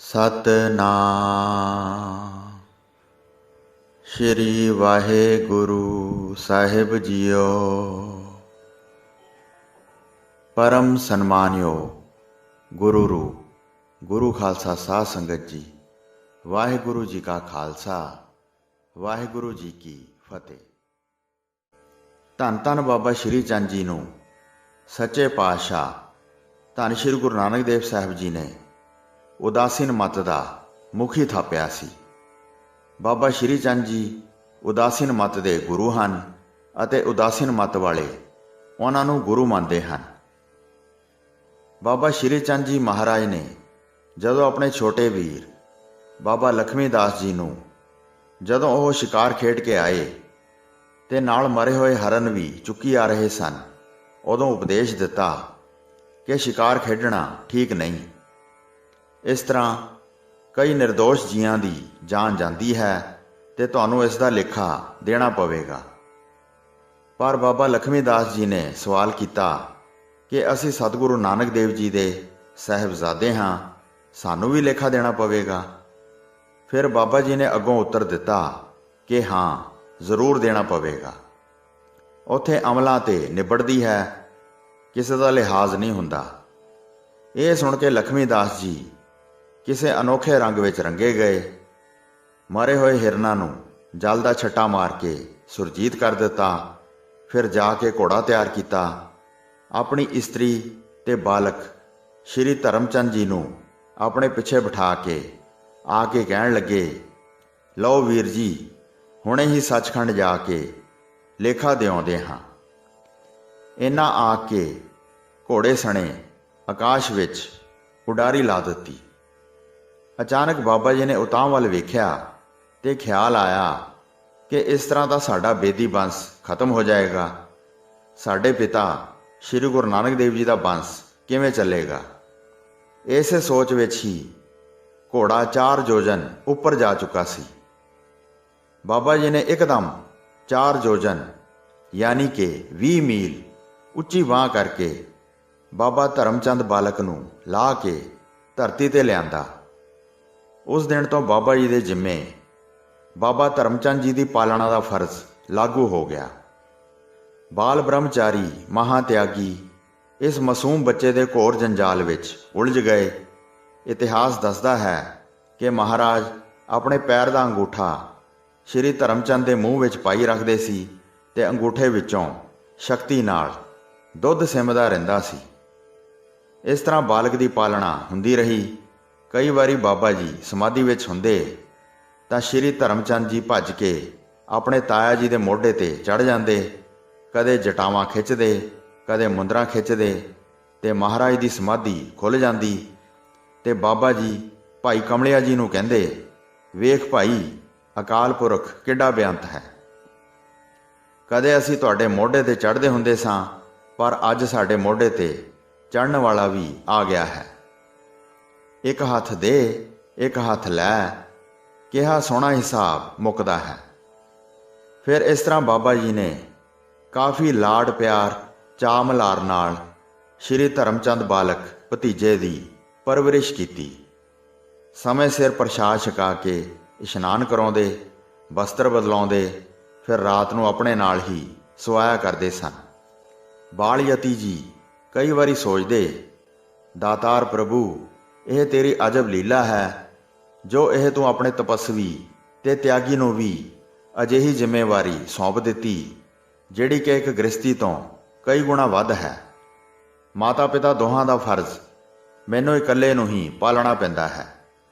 ਸਤਨਾਮ ਸ਼੍ਰੀ ਵਾਹਿਗੁਰੂ ਸਾਹਿਬ JIO. ਪਰਮ ਸਨਮਾਨਯੋਗ ਗੁਰੂ ਰੂਪ ਗੁਰੂ ਖਾਲਸਾ ਸਾਧ ਸੰਗਤ ਜੀ, ਵਾਹਿਗੁਰੂ ਜੀ ਕਾ ਖਾਲਸਾ, ਵਾਹਿਗੁਰੂ ਜੀ ਕੀ ਫਤਿਹ। ਧੰਨ ਧੰਨ ਬਾਬਾ ਸ਼੍ਰੀ ਚੰਦ ਜੀ ਨੂੰ ਸੱਚੇ ਪਾਤਸ਼ਾਹ ਧੰਨ ਸ਼੍ਰੀ ਗੁਰੂ ਨਾਨਕ ਦੇਵ ਸਾਹਿਬ ਜੀ ਨੇ ਉਦਾਸੀਨ ਮੱਤ ਦਾ ਮੁਖੀ ਥਾਪਿਆ ਸੀ। ਬਾਬਾ ਸ਼੍ਰੀ ਚੰਦ ਜੀ ਉਦਾਸੀਨ ਮੱਤ ਦੇ ਗੁਰੂ ਹਨ ਅਤੇ ਉਦਾਸੀਨ ਮੱਤ ਵਾਲੇ ਉਹਨਾਂ ਨੂੰ ਗੁਰੂ ਮੰਨਦੇ ਹਨ। ਬਾਬਾ ਸ਼੍ਰੀ ਚੰਦ ਜੀ ਮਹਾਰਾਜ ਨੇ ਜਦੋਂ ਆਪਣੇ ਛੋਟੇ ਵੀਰ ਬਾਬਾ ਲਖਮੀ ਦਾਸ ਜੀ ਨੂੰ, ਜਦੋਂ ਉਹ ਸ਼ਿਕਾਰ ਖੇਡ ਕੇ ਆਏ ਤੇ ਨਾਲ ਮਰੇ ਹੋਏ ਹਰਨ ਵੀ ਚੁੱਕੀ ਆ ਰਹੇ ਸਨ, ਉਦੋਂ ਉਪਦੇਸ਼ ਦਿੱਤਾ ਕਿ ਸ਼ਿਕਾਰ ਖੇਡਣਾ ਠੀਕ ਨਹੀਂ। ਇਸ ਤਰ੍ਹਾਂ ਕਈ ਨਿਰਦੋਸ਼ ਜੀਆਂ ਦੀ ਜਾਨ ਜਾਂਦੀ ਹੈ ਤੇ ਤੁਹਾਨੂੰ ਇਸ ਦਾ ਲੇਖਾ ਦੇਣਾ ਪਵੇਗਾ। ਪਰ ਬਾਬਾ ਲਖਮੀ ਦਾਸ ਜੀ ਨੇ ਸਵਾਲ ਕੀਤਾ ਕਿ ਅਸੀਂ ਸਤਿਗੁਰੂ ਨਾਨਕ ਦੇਵ ਜੀ ਦੇ ਸਾਹਿਬਜ਼ਾਦੇ ਹਾਂ, ਸਾਨੂੰ ਵੀ ਲੇਖਾ ਦੇਣਾ ਪਵੇਗਾ। ਫਿਰ ਬਾਬਾ ਜੀ ਨੇ ਅੱਗੋਂ ਉੱਤਰ ਦਿੱਤਾ ਕਿ ਹਾਂ, ਜ਼ਰੂਰ ਦੇਣਾ ਪਵੇਗਾ। ਉੱਥੇ ਅਮਲਾਂ ਤੇ ਨਿਬੜਦੀ ਹੈ, ਕਿਸੇ ਦਾ ਲਿਹਾਜ਼ ਨਹੀਂ ਹੁੰਦਾ। ਇਹ ਸੁਣ ਕੇ ਲਖਮੀ ਦਾਸ ਜੀ ਕਿਸੇ ਅਨੋਖੇ ਰੰਗ ਵਿੱਚ ਰੰਗੇ ਗਏ। ਮਰੇ ਹੋਏ ਹਿਰਨਾਂ ਨੂੰ ਜਲ ਦਾ ਛੱਟਾ ਮਾਰ ਕੇ ਸੁਰਜੀਤ ਕਰ ਦਿੱਤਾ। ਫਿਰ ਜਾ ਕੇ ਘੋੜਾ ਤਿਆਰ ਕੀਤਾ। ਆਪਣੀ ਇਸਤਰੀ ਤੇ ਬਾਲਕ ਸ਼੍ਰੀ ਧਰਮਚੰਦ ਜੀ ਨੂੰ ਆਪਣੇ ਪਿੱਛੇ ਬਿਠਾ ਕੇ ਆ ਕੇ ਕਹਿਣ ਲੱਗੇ, ਲਓ ਵੀਰ ਜੀ, ਹੁਣੇ ਹੀ ਸੱਚਖੰਡ ਜਾ ਕੇ ਲੇਖਾ ਦਿਆਉਂਦੇ ਹਾਂ। ਇਹਨਾਂ ਆ ਕੇ ਘੋੜੇ ਸਣੇ ਆਕਾਸ਼ ਵਿੱਚ ਉਡਾਰੀ ਲਾ ਦਿੱਤੀ। ਅਚਾਨਕ ਬਾਬਾ ਜੀ ਨੇ ਉਤਾਂਹ ਵੱਲ ਵੇਖਿਆ ਤੇ ਖਿਆਲ ਆਇਆ ਕਿ ਇਸ ਤਰ੍ਹਾਂ ਤਾਂ ਸਾਡਾ ਬੇਦੀ ਬੰਸ ਖਤਮ ਹੋ ਜਾਏਗਾ। ਸਾਡੇ ਪਿਤਾ ਸ਼੍ਰੀ ਗੁਰੂ ਨਾਨਕ ਦੇਵ ਜੀ ਦਾ ਬੰਸ ਕਿਵੇਂ ਚੱਲੇਗਾ? ਇਸੇ ਸੋਚ ਵਿੱਚ ਹੀ ਘੋੜਾ 4 ਯੋਜਨ ਉੱਪਰ ਜਾ ਚੁੱਕਾ ਸੀ। ਬਾਬਾ ਜੀ ਨੇ ਇੱਕਦਮ 4 ਯੋਜਨ ਯਾਨੀ ਕਿ 20 ਮੀਲ ਉੱਚੀ ਬਾਂਹ ਕਰਕੇ ਬਾਬਾ ਧਰਮਚੰਦ ਬਾਲਕ ਨੂੰ ਲਾਹ ਕੇ ਧਰਤੀ ਤੇ ਲਿਆਂਦਾ। ਉਸ ਦਿਨ ਤੋਂ ਬਾਬਾ ਜੀ ਦੇ ਜਿੰਮੇ ਬਾਬਾ ਧਰਮਚੰਦ ਜੀ ਦੀ ਪਾਲਣਾ ਦਾ ਫਰਜ਼ ਲਾਗੂ ਹੋ ਗਿਆ। ਬਾਲ ਬ੍ਰਹਮਚਾਰੀ ਮਹਾਤਿਆਗੀ ਇਸ ਮਾਸੂਮ ਬੱਚੇ ਦੇ ਘੋਰ ਜੰਜਾਲ ਵਿੱਚ ਉਲਝ ਗਏ। ਇਤਿਹਾਸ ਦੱਸਦਾ ਹੈ ਕਿ ਮਹਾਰਾਜ ਆਪਣੇ ਪੈਰ ਦਾ ਅੰਗੂਠਾ ਸ਼੍ਰੀ ਧਰਮਚੰਦ ਦੇ ਮੂੰਹ ਵਿੱਚ ਪਾਈ ਰੱਖਦੇ ਸੀ ਤੇ ਅੰਗੂਠੇ ਵਿੱਚੋਂ ਸ਼ਕਤੀ ਨਾਲ ਦੁੱਧ ਸਿੰਮਦਾ ਰਹਿੰਦਾ ਸੀ। ਇਸ ਤਰ੍ਹਾਂ ਬਾਲਕ ਦੀ ਪਾਲਣਾ ਹੁੰਦੀ ਰਹੀ। ਕਈ ਵਾਰੀ ਬਾਬਾ ਜੀ ਸਮਾਧੀ ਵਿੱਚ ਹੁੰਦੇ ਤਾਂ ਸ਼੍ਰੀ ਧਰਮਚੰਦ ਜੀ ਭੱਜ ਕੇ ਆਪਣੇ ਤਾਇਆ ਜੀ ਦੇ ਮੋਢੇ ਤੇ ਚੜ੍ਹ ਜਾਂਦੇ। ਕਦੇ ਜਟਾਵਾਂ ਖਿੱਚਦੇ, ਕਦੇ ਮੁੰਦਰਾਂ ਖਿੱਚਦੇ ਤੇ ਮਹਾਰਾਜ ਦੀ ਸਮਾਧੀ ਖੁੱਲ੍ਹ ਜਾਂਦੀ। ਤੇ ਬਾਬਾ ਜੀ ਭਾਈ ਕਮਲਿਆ ਜੀ ਨੂੰ ਕਹਿੰਦੇ, ਵੇਖ ਭਾਈ, ਅਕਾਲ ਪੁਰਖ ਕਿੱਡਾ ਬੇਅੰਤ ਹੈ। ਕਦੇ ਅਸੀਂ ਤੁਹਾਡੇ ਮੋਢੇ ਤੇ ਚੜ੍ਹਦੇ ਹੁੰਦੇ ਸਾਂ, ਪਰ ਅੱਜ ਸਾਡੇ ਮੋਢੇ ਤੇ ਚੜ੍ਹਨ ਵਾਲਾ ਵੀ ਆ ਗਿਆ ਹੈ। ਇੱਕ ਹੱਥ ਦੇ, ਇੱਕ ਹੱਥ ਲੈ, ਕਿਹਾ ਸੋਹਣਾ ਹਿਸਾਬ ਮੁੱਕਦਾ ਹੈ। ਫਿਰ ਇਸ ਤਰ੍ਹਾਂ ਬਾਬਾ ਜੀ ਨੇ ਕਾਫੀ ਲਾਡ ਪਿਆਰ ਚਾਅ ਮਲ੍ਹਾਰ ਨਾਲ ਸ਼੍ਰੀ ਧਰਮਚੰਦ ਬਾਲਕ ਭਤੀਜੇ ਦੀ ਪਰਵਰਿਸ਼ ਕੀਤੀ। ਸਮੇਂ ਸਿਰ ਪ੍ਰਸ਼ਾਦ ਛਕਾ ਕੇ ਇਸ਼ਨਾਨ ਕਰਾਉਂਦੇ, ਬਸਤਰ ਬਦਲਾਉਂਦੇ, ਫਿਰ ਰਾਤ ਨੂੰ ਆਪਣੇ ਨਾਲ ਹੀ ਸੁਆਇਆ ਕਰਦੇ ਸਨ। ਬਾਲ ਯਤੀ ਜੀ ਕਈ ਵਾਰੀ ਸੋਚਦੇ, ਦਾਤਾਰ ਪ੍ਰਭੂ, ਇਹ ਤੇਰੀ ਅਜਬ ਲੀਲਾ ਹੈ ਜੋ ਇਹ ਤੂੰ ਆਪਣੇ ਤਪਸਵੀ ਤੇ ਤਿਆਗੀ ਨੂੰ ਵੀ ਅਜਿਹੀ ਜ਼ਿੰਮੇਵਾਰੀ ਸੌਂਪ ਦਿੱਤੀ ਜਿਹੜੀ ਕਿ ਇੱਕ ਗ੍ਰਸਤੀ ਤੋਂ ਕਈ ਗੁਣਾ ਵੱਧ ਹੈ। ਮਾਤਾ ਪਿਤਾ ਦੋਹਾਂ ਦਾ ਫਰਜ਼ ਮੈਨੂੰ ਇਕੱਲੇ ਨੂੰ ਹੀ ਪਾਲਣਾ ਪੈਂਦਾ ਹੈ।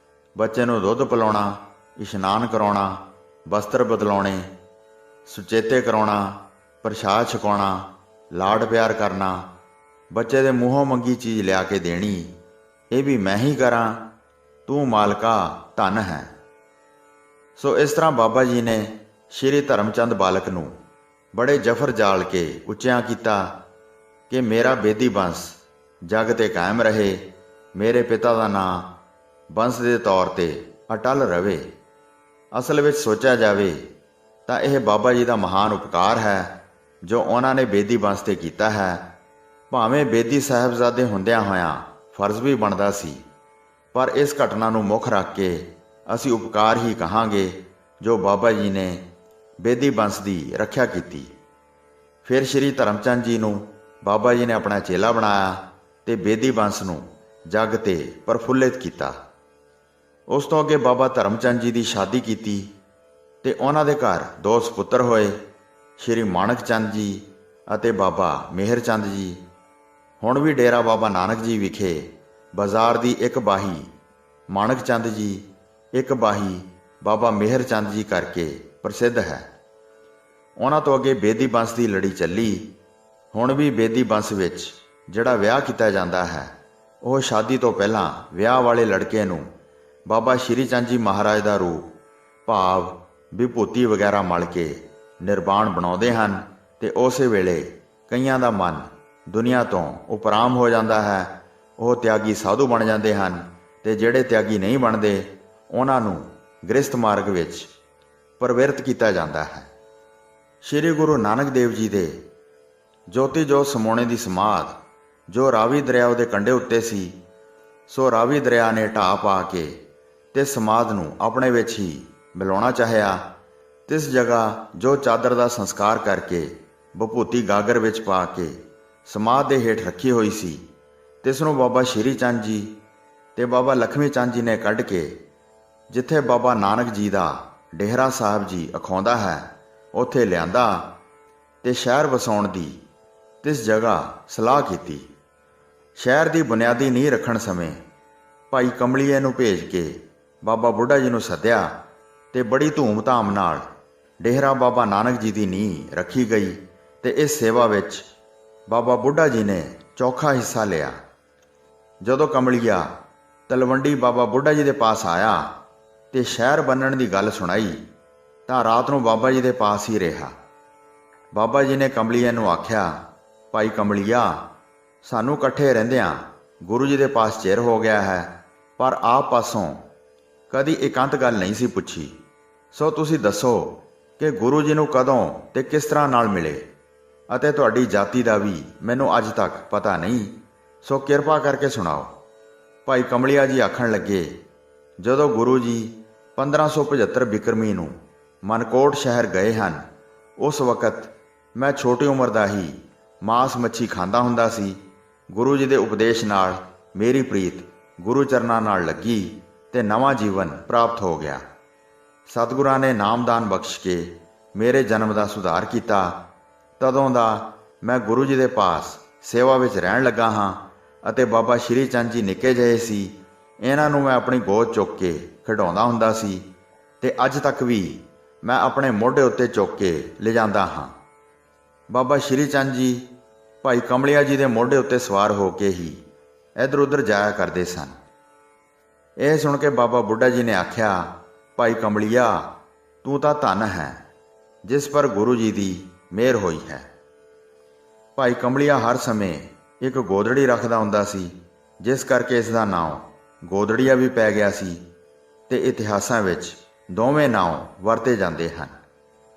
ਬੱਚੇ ਨੂੰ ਦੁੱਧ ਪਿਲਾਉਣਾ, ਇਸ਼ਨਾਨ ਕਰਾਉਣਾ, ਬਸਤਰ ਬਦਲਾਉਣੇ, ਸੁਚੇਤੇ ਕਰਾਉਣਾ, ਪ੍ਰਸ਼ਾਦ ਛਕਾਉਣਾ, ਲਾਡ ਪਿਆਰ ਕਰਨਾ, ਬੱਚੇ ਦੇ ਮੂੰਹੋਂ ਮੰਗੀ ਚੀਜ਼ ਲਿਆ ਕੇ ਦੇਣੀ, ਇਹ ਵੀ ਮੈਂ ਹੀ ਕਰਾਂ। ਤੂੰ ਮਾਲਕਾ ਧਨ ਹੈ। ਸੋ ਇਸ ਤਰ੍ਹਾਂ ਬਾਬਾ ਜੀ ਨੇ ਸ਼੍ਰੀ ਧਰਮਚੰਦ ਬਾਲਕ ਨੂੰ ਬੜੇ ਜਫਰ ਜਾਲ ਕੇ ਉੱਚਿਆਂ ਕੀਤਾ ਕਿ ਮੇਰਾ ਬੇਦੀ ਬੰਸ ਜਗ ਤੇ ਕਾਇਮ ਰਹੇ, ਮੇਰੇ ਪਿਤਾ ਦਾ ਨਾਂ ਬੰਸ ਦੇ ਤੌਰ ਤੇ ਅਟਲ ਰਵੇ। ਅਸਲ ਵਿੱਚ ਸੋਚਿਆ ਜਾਵੇ ਤਾਂ ਇਹ ਬਾਬਾ ਜੀ ਦਾ ਮਹਾਨ ਉਪਕਾਰ ਹੈ ਜੋ ਉਹਨਾਂ ਨੇ ਬੇਦੀ ਬੰਸ ਤੇ ਕੀਤਾ ਹੈ। ਭਾਵੇਂ ਬੇਦੀ ਸਾਹਿਬਜ਼ਾਦੇ ਹੁੰਦਿਆਂ ਹੋਇਆਂ ਫਰਜ਼ ਵੀ ਬਣਦਾ ਸੀ, पर इस घटना ਨੂੰ ਮੁੱਖ ਰੱਖ ਕੇ ਅਸੀਂ ਉਪਕਾਰ ਹੀ ਕਹਾਂਗੇ ਜੋ ਬਾਬਾ ਜੀ ਨੇ ਬੇਦੀ ਬੰਸ ਦੀ ਰੱਖਿਆ ਕੀਤੀ। ਫਿਰ ਸ਼੍ਰੀ ਧਰਮਚੰਦ ਜੀ ਨੂੰ ਬਾਬਾ ਜੀ ਨੇ ਆਪਣਾ ਚੇਲਾ ਬਣਾਇਆ ਤੇ ਬੇਦੀ ਬੰਸ ਨੂੰ ਜੱਗ ਤੇ ਪ੍ਰਫੁੱਲਿਤ ਕੀਤਾ। ਉਸ ਤੋਂ ਅੱਗੇ ਬਾਬਾ ਧਰਮਚੰਦ ਜੀ ਦੀ ਸ਼ਾਦੀ ਕੀਤੀ ਤੇ ਉਹਨਾਂ ਦੇ ਘਰ 2 ਸੁਪੁੱਤਰ ਹੋਏ, ਸ਼੍ਰੀ ਮਾਣਕ ਚੰਦ ਜੀ ਅਤੇ ਬਾਬਾ ਮਿਹਰ ਚੰਦ ਜੀ। ਹੁਣ ਵੀ ਡੇਰਾ ਬਾਬਾ ਨਾਨਕ ਜੀ ਵਿਖੇ ਬਾਜ਼ਾਰ ਦੀ ਇੱਕ ਬਾਹੀ ਮਾਣਕ ਚੰਦ ਜੀ, ਇੱਕ ਬਾਹੀ ਬਾਬਾ ਮਿਹਰ ਚੰਦ ਜੀ ਕਰਕੇ ਪ੍ਰਸਿੱਧ ਹੈ। ਉਹਨਾਂ ਤੋਂ ਅੱਗੇ ਬੇਦੀ ਬੰਸ ਦੀ ਲੜੀ ਚੱਲੀ। ਹੁਣ ਵੀ ਬੇਦੀ ਬੰਸ ਵਿੱਚ ਜਿਹੜਾ ਵਿਆਹ ਕੀਤਾ ਜਾਂਦਾ ਹੈ ਉਹ ਸ਼ਾਦੀ ਤੋਂ ਪਹਿਲਾਂ ਵਿਆਹ ਵਾਲੇ ਲੜਕੇ ਨੂੰ ਬਾਬਾ ਸ਼੍ਰੀ ਚੰਦ ਜੀ ਮਹਾਰਾਜ ਦਾ ਰੂਪ ਭਾਵ ਵਿਭੂਤੀ ਵਗੈਰਾ ਮਲ ਕੇ ਨਿਰਵਾਣ ਬਣਾਉਂਦੇ ਹਨ ਤੇ ਉਸੇ ਵੇਲੇ ਕਈਆਂ ਦਾ ਮਨ ਦੁਨੀਆ ਤੋਂ ਉਪਰਾਮ ਹੋ ਜਾਂਦਾ ਹੈ। ਉਹ ਤਿਆਗੀ ਸਾਧੂ ਬਣ ਜਾਂਦੇ ਹਨ ਤੇ ਜਿਹੜੇ ਤਿਆਗੀ ਨਹੀਂ ਬਣਦੇ ਉਹਨਾਂ ਨੂੰ ਗ੍ਰਸਥ ਮਾਰਗ ਵਿੱਚ ਪ੍ਰਵਿਰਤ ਕੀਤਾ ਜਾਂਦਾ ਹੈ। ਸ਼੍ਰੀ ਗੁਰੂ ਨਾਨਕ ਦੇਵ ਜੀ ਦੇ ਜੋਤੀ ਜੋਤ ਸਮੋਣੇ ਦੀ ਸਮਾਧ ਜੋ ਰਾਵੀ ਦਰਿਆ ਦੇ ਕੰਢੇ ਉੱਤੇ ਸੀ, ਸੋ ਰਾਵੀ ਦਰਿਆ ਨੇ ਢਾਹ ਪਾ ਕੇ ਤੇ ਸਮਾਧ ਨੂੰ ਆਪਣੇ ਵਿੱਚ ਹੀ ਮਿਲਾਉਣਾ ਚਾਹਿਆ। ਤਿਸ ਜਗ੍ਹਾ ਜੋ ਚਾਦਰ ਦਾ ਸੰਸਕਾਰ ਕਰਕੇ ਵਿਭੂਤੀ ਗਾਗਰ ਵਿੱਚ ਪਾ ਕੇ ਸਮਾਧ ਦੇ ਹੇਠ ਰੱਖੀ ਹੋਈ ਸੀ, ਤਿਸ ਨੂੰ ਬਾਬਾ ਸ਼੍ਰੀ ਚੰਦ ਜੀ ਤੇ ਬਾਬਾ ਲਖਮੀ ਚੰਦ ਜੀ ਨੇ ਕੱਢ ਕੇ ਜਿੱਥੇ ਬਾਬਾ ਨਾਨਕ ਜੀ ਦਾ ਡੇਹਰਾ ਸਾਹਿਬ ਜੀ ਅਖਾਉਂਦਾ ਹੈ ਉੱਥੇ ਲਿਆਂਦਾ ਤੇ ਸ਼ਹਿਰ ਵਸਾਉਣ ਦੀ ਤਿਸ ਜਗ੍ਹਾ ਸਲਾਹ ਕੀਤੀ। ਸ਼ਹਿਰ ਦੀ ਬੁਨਿਆਦੀ ਨੀਂਹ ਰੱਖਣ ਸਮੇਂ ਭਾਈ ਕਮਲੀਏ ਨੂੰ ਭੇਜ ਕੇ ਬਾਬਾ ਬੁੱਢਾ ਜੀ ਨੂੰ ਸੱਦਿਆ ਤੇ ਬੜੀ ਧੂਮ-ਧਾਮ ਨਾਲ ਡੇਹਰਾ ਬਾਬਾ ਨਾਨਕ ਜੀ ਦੀ ਨੀਂਹ ਰੱਖੀ ਗਈ ਤੇ ਇਸ ਸੇਵਾ ਵਿੱਚ ਬਾਬਾ ਬੁੱਢਾ ਜੀ ਨੇ ਚੌਖਾ ਹਿੱਸਾ ਲਿਆ। ਜਦੋਂ ਕਮਲੀਆ ਤਲਵੰਡੀ ਬਾਬਾ ਬੁੱਢਾ ਜੀ ਦੇ ਪਾਸ ਆਇਆ ਤੇ ਸ਼ਹਿਰ ਬੰਨਣ ਦੀ ਗੱਲ ਸੁਣਾਈ ਤਾਂ ਰਾਤ ਨੂੰ ਬਾਬਾ ਜੀ ਦੇ ਪਾਸ ਹੀ ਰਿਹਾ। ਬਾਬਾ ਜੀ ਨੇ ਕਮਲੀਏ ਨੂੰ ਆਖਿਆ, ਭਾਈ ਕਮਲੀਆ, ਸਾਨੂੰ ਇਕੱਠੇ ਰਹਿੰਦਿਆਂ ਗੁਰੂ ਜੀ ਦੇ ਪਾਸ ਚਿਰ ਹੋ ਗਿਆ ਹੈ, ਪਰ ਆਪ ਪਾਸੋਂ ਕਦੀ ਇਕੰਤ ਗੱਲ ਨਹੀਂ ਸੀ ਪੁੱਛੀ। ਸੋ ਤੁਸੀਂ ਦੱਸੋ ਕਿ ਗੁਰੂ ਜੀ ਨੂੰ ਕਦੋਂ ਤੇ ਕਿਸ ਤਰ੍ਹਾਂ ਨਾਲ ਮਿਲੇ ਅਤੇ ਤੁਹਾਡੀ ਜਾਤੀ ਦਾ ਵੀ ਮੈਨੂੰ ਅੱਜ ਤੱਕ ਪਤਾ ਨਹੀਂ, ਸੋ ਕਿਰਪਾ ਕਰਕੇ ਸੁਣਾਓ। ਭਾਈ ਕਮਲੀਆ ਜੀ ਆਖਣ ਲੱਗੇ, ਜਦੋਂ ਗੁਰੂ ਜੀ 1575 ਬਿਕਰਮੀ ਨੂੰ ਮਨਕੋਟ ਸ਼ਹਿਰ ਗਏ ਹਨ, ਉਸ ਵਕਤ ਮੈਂ ਛੋਟੀ ਉਮਰ ਦਾ ਹੀ ਮਾਸ ਮੱਛੀ ਖਾਂਦਾ ਹੁੰਦਾ ਸੀ। ਗੁਰੂ ਜੀ ਦੇ ਉਪਦੇਸ਼ ਨਾਲ ਮੇਰੀ ਪ੍ਰੀਤ ਗੁਰੂ ਚਰਨਾਂ ਨਾਲ ਲੱਗੀ ਤੇ ਨਵਾਂ ਜੀਵਨ ਪ੍ਰਾਪਤ ਹੋ ਗਿਆ। ਸਤਿਗੁਰਾਂ ਨੇ ਨਾਮਦਾਨ ਬਖਸ਼ ਕੇ ਮੇਰੇ ਜਨਮ ਦਾ ਸੁਧਾਰ ਕੀਤਾ। ਤਦੋਂ ਦਾ ਮੈਂ ਗੁਰੂ ਜੀ ਦੇ ਪਾਸ ਸੇਵਾ ਵਿੱਚ ਰਹਿਣ ਲੱਗਾ ਹਾਂ ਅਤੇ ਬਾਬਾ ਸ਼੍ਰੀ ਚੰਦ ਜੀ ਨਿੱਕੇ ਜਿਹੇ ਸੀ, ਇਹਨਾਂ ਨੂੰ ਮੈਂ ਆਪਣੀ ਗੋਦ ਚੁੱਕ ਕੇ ਖਿਡਾਉਂਦਾ ਹੁੰਦਾ ਸੀ ਤੇ ਅੱਜ ਤੱਕ ਵੀ ਮੈਂ ਆਪਣੇ ਮੋਢੇ ਉੱਤੇ ਚੁੱਕ ਕੇ ਲਿਜਾਂਦਾ ਹਾਂ। ਬਾਬਾ ਸ਼੍ਰੀ ਚੰਦ ਜੀ ਭਾਈ ਕਮਲੀਆ ਜੀ ਦੇ ਮੋਢੇ ਉੱਤੇ ਸਵਾਰ ਹੋ ਕੇ ਹੀ ਇੱਧਰ ਉੱਧਰ ਜਾਇਆ ਕਰਦੇ ਸਨ। ਇਹ ਸੁਣ ਕੇ ਬਾਬਾ ਬੁੱਢਾ ਜੀ ਨੇ ਆਖਿਆ, ਭਾਈ ਕਮਲੀਆ, ਤੂੰ ਤਾਂ ਧਨ ਹੈ ਜਿਸ ਪਰ ਗੁਰੂ ਜੀ ਦੀ ਮਿਹਰ ਹੋਈ ਹੈ। ਭਾਈ ਕਮਲੀਆ ਹਰ ਸਮੇਂ ਇੱਕ ਗੋਦੜੀ ਰੱਖਦਾ ਹੁੰਦਾ ਸੀ, ਜਿਸ ਕਰਕੇ ਇਸ ਦਾ ਨਾਮ ਗੋਦੜੀਆ ਵੀ ਪੈ ਗਿਆ ਸੀ ਤੇ ਇਤਿਹਾਸਾਂ ਵਿੱਚ ਦੋਵੇਂ ਨਾਮ ਵਰਤੇ ਜਾਂਦੇ ਹਨ।